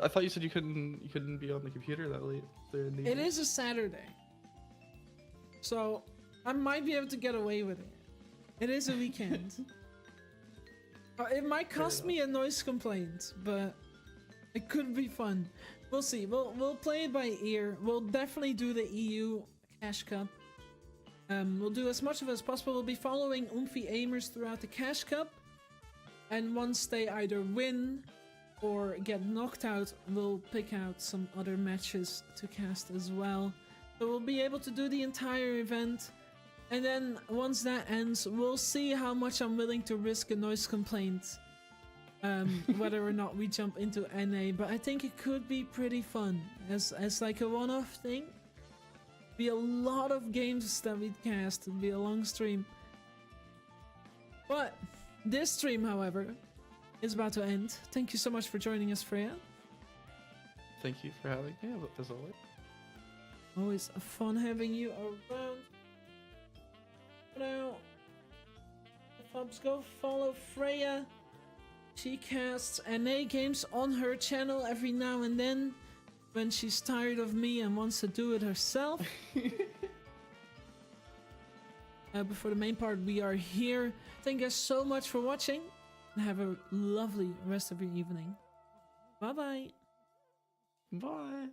I thought you said you couldn't be on the computer that late. There in the It evening. is a Saturday, so I might be able to get away with it. It is a weekend. It might cost me a noise complaint, but it could be fun. We'll see. We'll play it by ear. We'll definitely do the EU Cash Cup. We'll do as much of it as possible. We'll be following Oomfie Aimers throughout the Cash Cup, and once they either win or get knocked out, we'll pick out some other matches to cast as well. So we'll be able to do the entire event, and then once that ends, we'll see how much I'm willing to risk a noise complaint. Whether or not we jump into NA, but I think it could be pretty fun as like a one-off thing. Be a lot of games that we'd cast. It'd be a long stream. But this stream, however, is about to end. Thank you so much for joining us, Freya. Thank you for having me, as always. Always fun having you around. Now, Fops, go follow Freya. She casts NA games on her channel every now and then when she's tired of me and wants to do it herself. But for the main part, we are here. Thank you guys so much for watching, and have a lovely rest of your evening. Bye-bye. Bye.